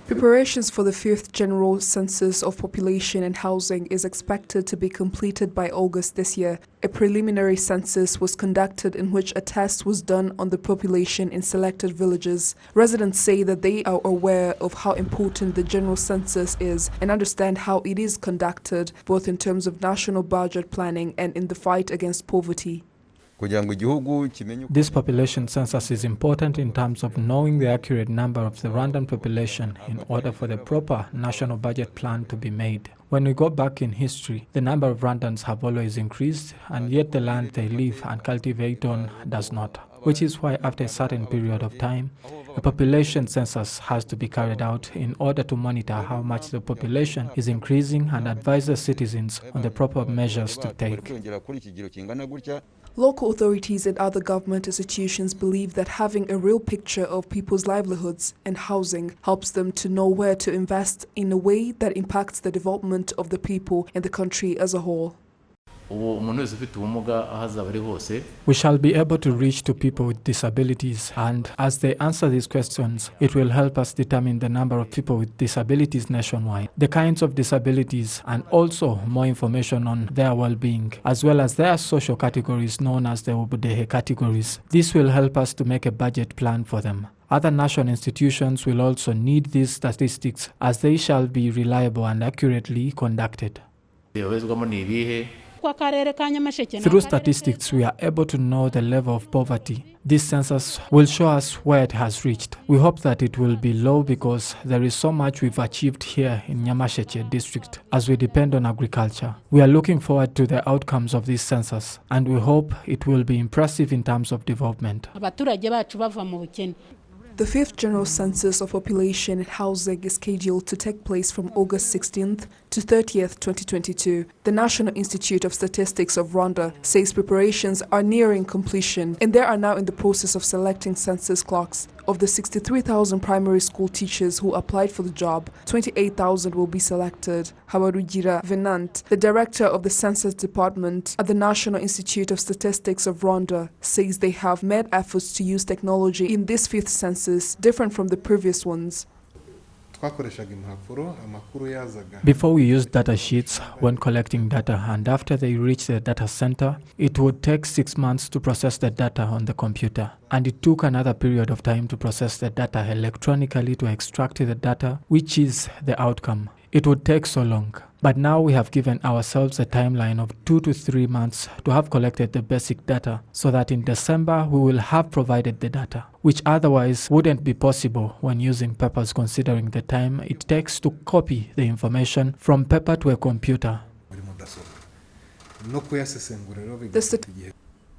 Preparations for the 5th General Census of Population and Housing is expected to be completed by August this year. A preliminary census was conducted in which a test was done on the population in selected villages. Residents say that they are aware of how important the general census is and understand how it is conducted, both in terms of national budget planning and in the fight against poverty. This population census is important in terms of knowing the accurate number of the Rwandan population in order for the proper national budget plan to be made. When we go back in history, the number of Rwandans have always increased, and yet the land they live and cultivate on does not, which is why after a certain period of time, a population census has to be carried out in order to monitor how much the population is increasing and advise the citizens on the proper measures to take. Local authorities and other government institutions believe that having a real picture of people's livelihoods and housing helps them to know where to invest in a way that impacts the development of the people and the country as a whole. We shall be able to reach to people with disabilities, and as they answer these questions, it will help us determine the number of people with disabilities nationwide, the kinds of disabilities, and also more information on their well-being, as well as their social categories known as the Ubudehe categories. This will help us to make a budget plan for them. Other national institutions will also need these statistics, as they shall be reliable and accurately conducted. Through statistics, we are able to know the level of poverty. This census will show us where it has reached. We hope that it will be low because there is so much we've achieved here in Nyamasheke district as we depend on agriculture. We are looking forward to the outcomes of this census, and we hope it will be impressive in terms of development. The 5th General Census of Population and Housing is scheduled to take place from August 16th to 30th, 2022. The National Institute of Statistics of Rwanda says preparations are nearing completion and they are now in the process of selecting census clerks. Of the 63,000 primary school teachers who applied for the job, 28,000 will be selected. Habarugira Venant, the director of the Census Department at the National Institute of Statistics of Rwanda, says they have made efforts to use technology in this 5th census, different from the previous ones. Before we used data sheets when collecting data, and after they reach the data center, it would take 6 months to process the data on the computer. And it took another period of time to process the data electronically to extract the data, which is the outcome. It would take so long. But now we have given ourselves a timeline of 2 to 3 months to have collected the basic data, so that in December we will have provided the data, which otherwise wouldn't be possible when using papers, considering the time it takes to copy the information from paper to a computer.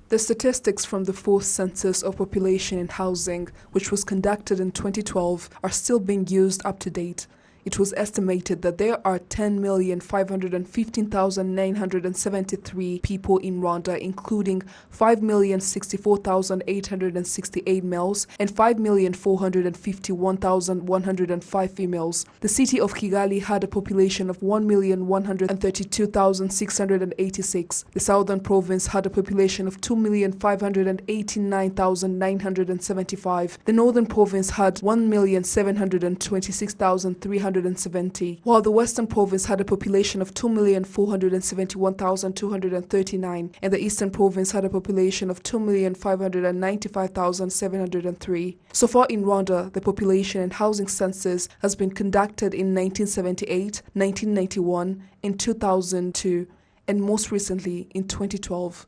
The statistics from the 4th Census of Population and Housing, which was conducted in 2012, are still being used up to date. It was estimated that there are 10,515,973 people in Rwanda, including 5,064,868 males and 5,451,105 females. The city of Kigali had a population of 1,132,686. The southern province had a population of 2,589,975. The northern province had 1,726,370, while the Western Province had a population of 2,471,239, and the Eastern Province had a population of 2,595,703. So far in Rwanda, the population and housing census has been conducted in 1978, 1991, in 2002, and most recently in 2012.